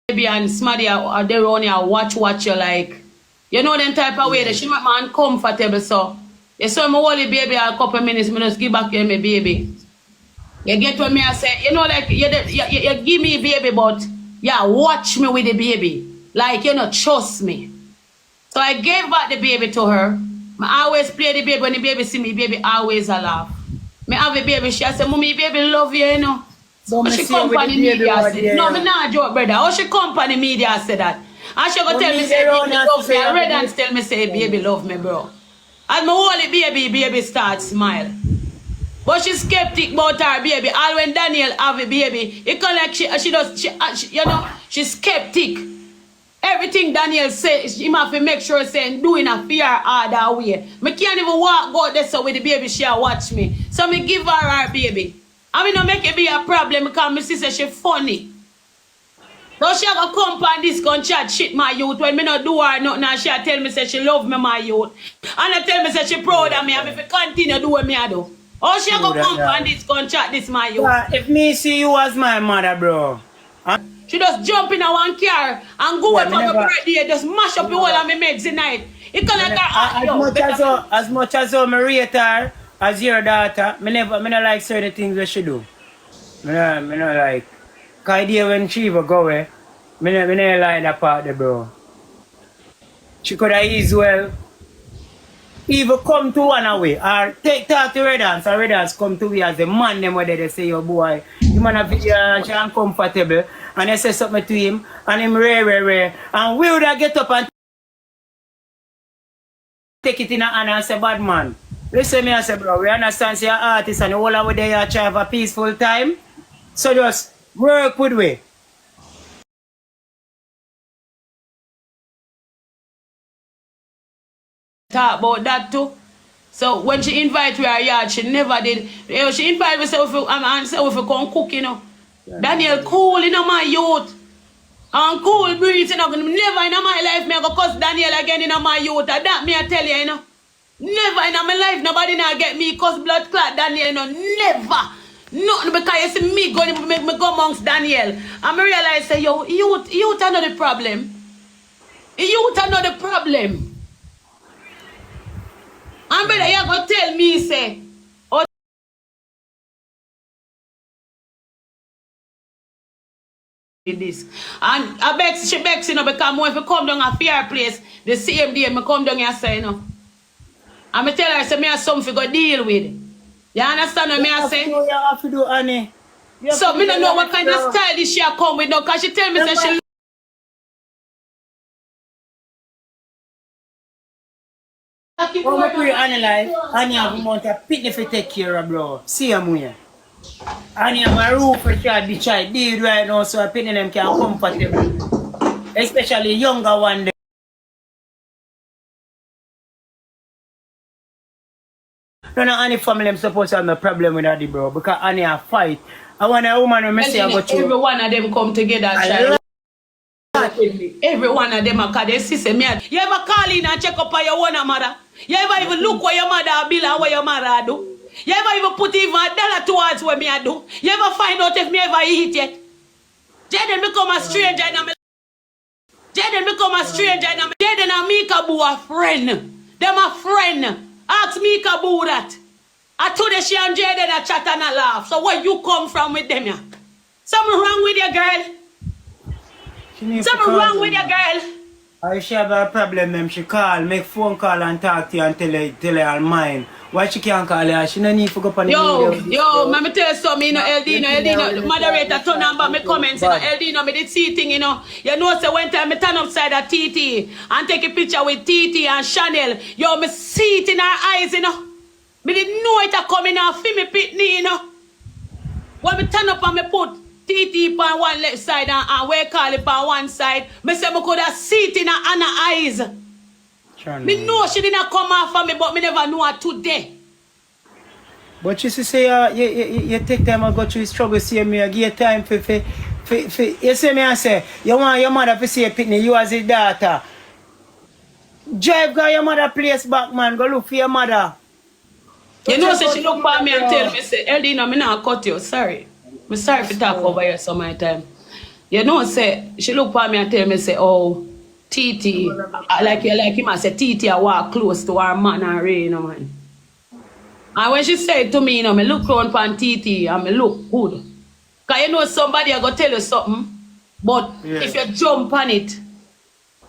baby and Smaddy are there on you watch you like. You know them type of way that she make me uncomfortable so. You saw me hold the baby a couple minutes, me just give back you my baby. You get what me I say? You know like you give me baby but yeah, watch me with the baby. Like you know, trust me. So I gave back the baby to her. I always play the baby when the baby see me, baby always a laugh. Me have a baby, she say, Mommy, baby love you, you know. So she company media said, no, me not joke, brother. How she company media said that? And she go tell me, say, baby love me. I read and tell me, say, baby love me, bro. As me hold the baby start smile. But she's skeptic about her baby. All when Daniel have a baby, it can like she does, you know, she's skeptic. Everything Daniel says, he have to make sure saying doing a fear other way. Me can't even walk out there so with the baby she watch me. So me give her baby. I mean, not make it be a problem because my sister she funny. So she go come on this gun chat shit my youth when me not do her nothing and she tell me say she love me my youth. And I tell me say she proud of me and if I continue do what me I do. Oh she go come on this gun chat this my youth. If me see you as my mother, bro. She just jump in a one car and go out for my birthday, just mash up the whole of my meds tonight. It can like as much as I rate her as your daughter, me not like certain things that she do. Me not like. Cause idea when she even go away, me not like that part there, bro. She could have easy well even come to one away or talk to Redance or Redance come to me as the man them where they say, yo boy, you man have she uncomfortable and they say something to him and him rare and we would have get up and take it in a hand and say, bad man. Listen me I say, bro, we understand you're an artist and the whole of day you try have a peaceful time. So just work with we. Talk about that too. So when she invite her yard, she never did. She invite herself and say if come cook, you know. Yeah. Daniel cool, you know, my youth. And cool breeze, you know. Never in my life me I go cuss Daniel again in my youth. That me I tell you, you know. Never in my life nobody now get me cuss blood clot Daniel, you know. Never. Nothing because you see me going make me go amongst Daniel. And I realize say, yo, youth are not the problem. Youth are not the problem. And brother, you go tell me, say, oh, this. And I beg, she begs, you know, because if you come down a fair place, the same day, I come down here, say, you know. And I tell her, say, me have something to go deal with. You understand what I say? You have to do, Annie. So, I don't know what kind of style this she come with, no, because she tell me, say, she When we pray analyze, and you have a amount of pity to take care of, bro. See him here. And you have a roof for the child deal right now, so a pity them can comfortable. Especially younger one. No, any family I'm supposed to have no problem with that, bro. Because Annie a fight. I want a woman who say I got you. Every one of them come together, child. Every one of them are called their sister. You ever call in and check up on your own mother? You ever even look where your mother bill and what your mother do? You ever even put even $1 towards what me I do? You ever find out if me ever eat yet? Jayden become a stranger in my life. Jayden become a stranger in my life. Jayden and Mika Boo a friend. Them a friend. Ask Mika Boo that. I told her she and Jayden a chat and a laugh. So where you come from with them? Yeah? Something wrong with you, girl? Something wrong with your girl. If she have a problem, them she call, make phone call and talk to you and tell her all mine. Why she can't call her? She no need to go up on the Yo, let me tell you something, you know, LD, moderator, turn on back my comments, you know, LD, you know, me did see thing, you know. You know, so one time I turn upside a TT and take a picture with TT and Chanel. Yo, me see it in her eyes, you know. Me didn't know it a coming off me pitney, you know. When me turn up and me put TT on one left side and we call it on one side. Me say me could have see it in her eyes. Sure, me know she didn't come off for me, but me never know her today. But you say you take time and go through struggle, see me, give you time for you see me and say, you want your mother to see a pitney, you as a daughter. Drive got your mother place back, man, go look for your mother. You know, say she look for me and tell me, say, Eldina, me not cut you, sorry. I'm sorry for talk over here some of the time. You know, say, she look for me and tell me, say, oh, Titi, like him, I say, Titi, I walk close to her man and Ray, you know, man. And when she said to me, you know, me look round for Titi and me look good. Because you know somebody I go tell you something, but if you jump on it,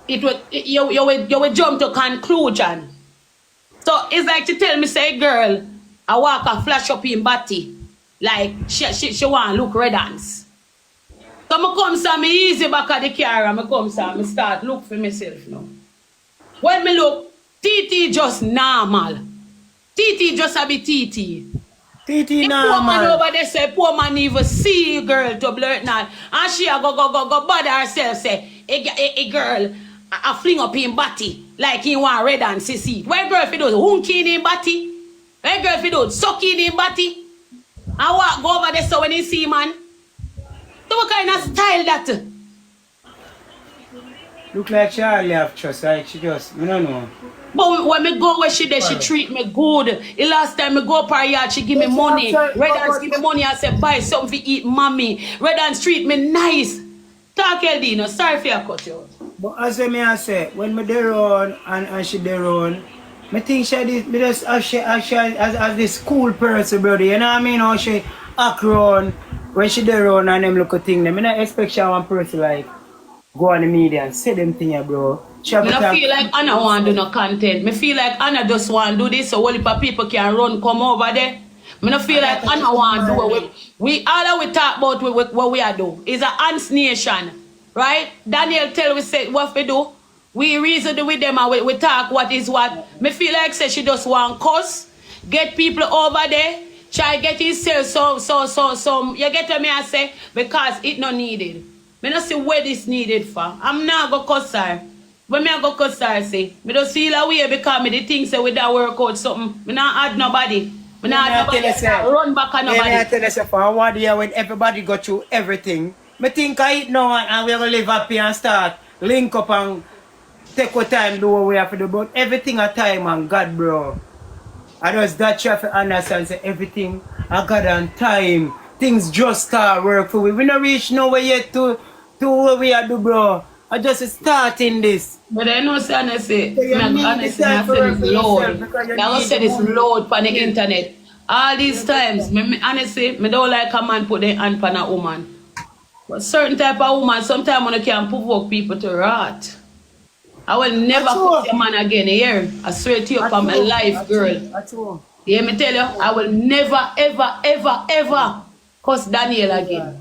you will jump to conclusion. So it's like she tell me, say, girl, I walk a flash up in body. Like she want to look red hands. So I come so me easy back at the car and I come so I start look for myself now. When me look, Titi just normal. Titi just a bit Titi. Titi the normal. Poor man over there say, poor man even see girl to blurt now. And she a go bother herself say, a girl, I fling up in body like he want red and sissy. Why girl if he does hunky in body? Why girl if he does sucky in body? I walk go over there so when he see man. So what kind of style that? Look like Charlie have trust, like she just, I don't know. But when me go where she there, she treat me good. The last time me go per yard, she give me money. Red Hands give me money and say buy something to eat, mommy. Red Hands treat me nice. Talk LD, no sorry for your cut you. But as I say, when me there on and she there on, me think she this, me just as this cool person, brother. You know what I mean? How she act around when she there on and them look at thing. I not expect she one person like go on the media and say them thing, bro. I don't feel like Anna want to do no content. Me feel like Anna just want to do this so all the people can run come over there. Me don't feel like Anna want to do it. We all we talk about what we are do. It's a ants nation. Right? Daniel tell we say what we do. We reason with them and we talk what is what. Me feel like say she just want cuss. Get people over there. Try get himself some. You get what me I say? Because it not needed. Me not see where this needed for. I'm not go cuss her. When me go cuss her say, me don't feel away because me the things say with that work out something. Me not add nobody. Me not add nobody. Run back on nobody. I tell you for 1 year when everybody go through everything. Me think I eat now and we're gonna live happy and start link up and take our time do what we have to do. But everything at time and God, bro. I just that you have to understand say everything I got on time. Things just start work for we. We not reach nowhere yet to what we are do, bro. I just starting this. But I know say honestly, I say this load. I say this load on the internet. All these times, honestly, I don't like a man put their hand on a woman. But certain type of woman, sometimes when you can provoke people to wrath. I will never put a man again here. I swear to you for my life, girl. You hear me tell you? I will never, ever cuss Daniel again.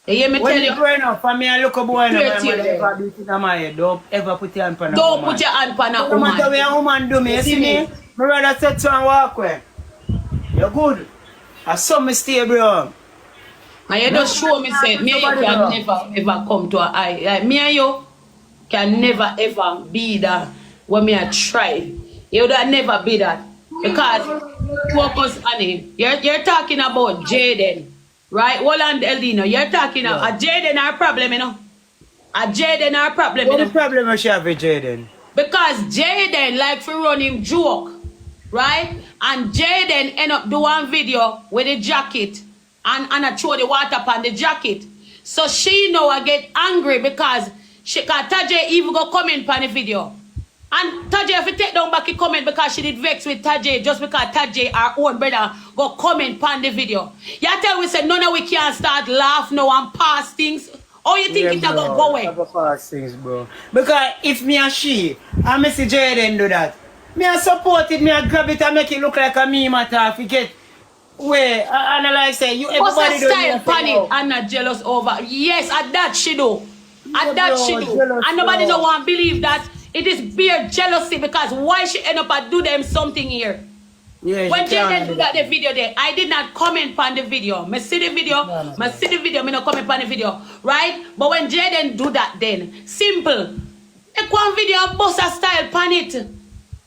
You hear me tell you? Growing up, for me, I look a boy and my head. Don't ever put your hand on a woman. Don't put your hand on a woman. No matter what a woman do me, you see me? My rather sit and walk away. You're good. I saw me stay, bro. And you just show me, say, me and you can never ever come to an eye. Like, me and you can never ever be that when me I try. You would never be that. Because, focus on it. You're talking about Jayden. Right? Holland Eldino, you're talking about Jayden our problem, you know. A Jayden our problem, What the problem is she have with Jayden? Because Jayden like to run him joke. Right? And Jayden end up do one video with a jacket and I throw the water upon the jacket. So she know I get angry because Tajay even go comment on the video. And Tajay have to take down back a comment because she did vex with Tajay just because Tajay, our own brother, go comment on the video. You tell we say none of we can't start laugh now and pass things. Or you think it's about go away? Never pass things, bro. Because if me and she, and me see Jayden do that, me I support it, me I grab it and make it look like a meme attack. We get where and like say you everybody do style panic and not jealous over. Yes, at that she do. At that she do. And nobody don't want to believe that. It is bare jealousy because why she end up and do them something here? Yeah, when Jayden do that the video there, I did not comment on the video. Me see the video, me not comment on the video, right? But when Jayden do that then, simple. Make one video and bust a style pan it.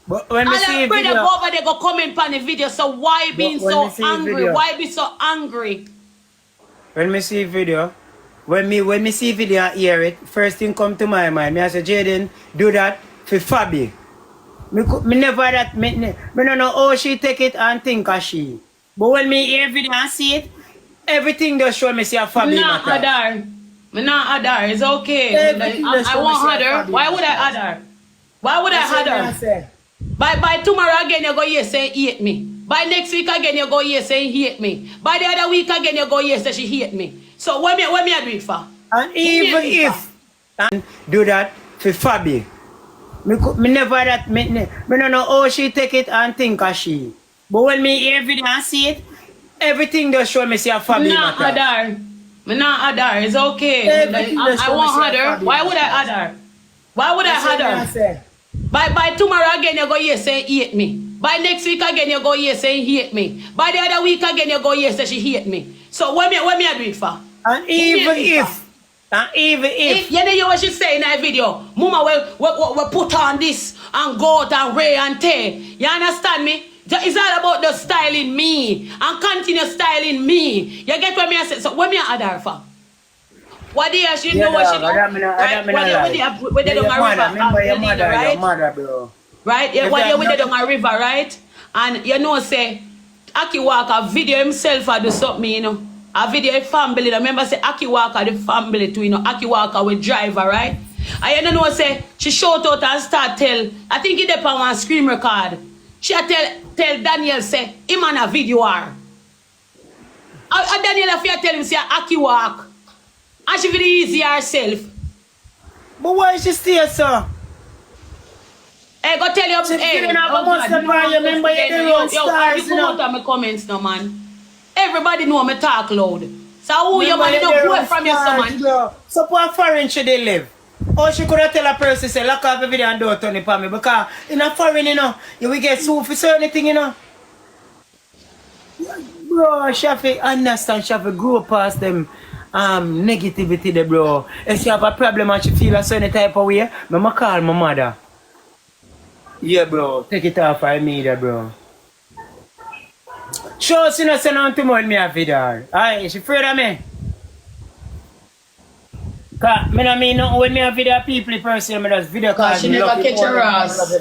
But when we see video, go over there go comment on the video. So why being so angry? Video, why be so angry? When me see video, when me see video and hear it, first thing come to my mind. Me I say Jayden do that for Fabi. Me never that me don't know how she take it and think of she. But when me hear video and see it, everything just show me see a Fabi. Nah, Adar. Me not add her. It's okay. Everything that I show won't me add her. say Why would I add her? Why would I add her? By tomorrow again you go yes say hate me. By next week again you go yes say hate me. By the other week again you go yes say she hate me. So what me I do it for? And even if and do that for Fabi, me never that me no know how she take it and think as she. But when me hear video and see it, everything does show me say a Fabi Not matter. add her. Me not add her. It's okay. I won't add her. Why would I add her? Why would I add her? By tomorrow again you go yes say hate me. By next week again you go yes say hate me. By the other week again you go yes say she hate me. So what me I do it for? And even if you know what she say in that video, Mama will put on this and go out and wear and tear. You understand me? It's all about the styling me and continue styling me. You get what me I say? So what me I add her for? What do you know what she do? What they do on a river, right? Your mother, bro. Right? Yeah, what they do on a river, right? And you know say Aki Walker video himself I do something, you know. A video a family, remember say Aki Walker the family too, you know, Aki Walker with driver, right? And you know say she shout out and start tell, I think he dep on one screen record. She tell Daniel say him on a video her. And Daniel after tell him say Aki walk. And she feel easy herself. But why is she still so? Hey, go tell you. Hey, remember you do your stars, you come out of my comments now, man. Everybody know me talk loud. So who you man, you don't quote from your son, man. So what foreign should they live? Or she could have tell a person, say, lock off the video and do it on me. Because in a foreign, you know, you will get sued for certain thing, you know. Bro, she have to understand, she have to grow past them negativity there, bro. If she have a problem and she feel a certain type of way, I'ma call my mother. Yeah, bro. Take it off for me there, bro. Sure, she not say nothing more me a video. Alright, she afraid of me? Cause me no mean nothing when me a video people person, me just video call. She never catch her ass.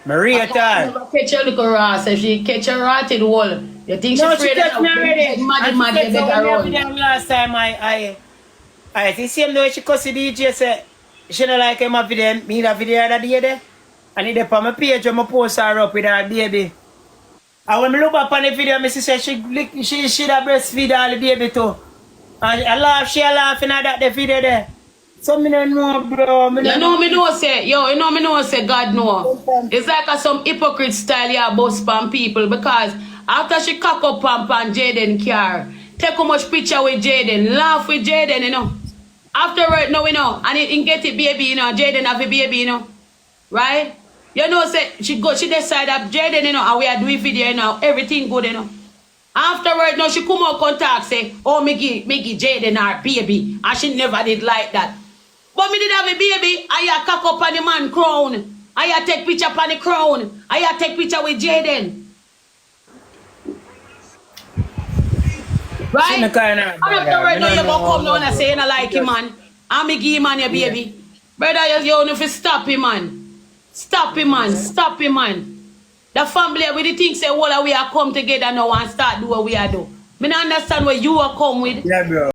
Maria Tar. Never catch her little ass. If she catch her rat it wall. You think she afraid of me already. Mad, you better run. Last time I see same way she cuss the DJ say she don't like him a video, me the video that day there. And it up on my page when I post her up with her baby. And when I look up on the video, I see she da breastfeed all the baby too. And I laugh, she laughing at that the video there. So me don't know, bro. You know me know say God know. It's like some hypocrite style yeah boss pan people because after she cock up pan Jayden car, take how much picture with Jayden, laugh with Jayden, you know. Afterward, no, you know, and it get it baby, you know, Jayden have a baby, you know. Right? You know, say she decide that Jayden, you know, and we are doing video, you know, everything good, you know. Afterward, now she come out contact say, oh, me give Jayden her baby, and she never did like that. But me did have a baby, I cock up on the man crown, I take picture on the crown, I take picture with Jayden. Right? Afterward, now you go come down and say you don't like him, man, and me give him on your baby. Brother, you know if you stop him, man. Stop him, man. Stop him, man. The family with the things say, well, we are come together now and start do what we are do. I don't understand what you are come with. Yeah, bro.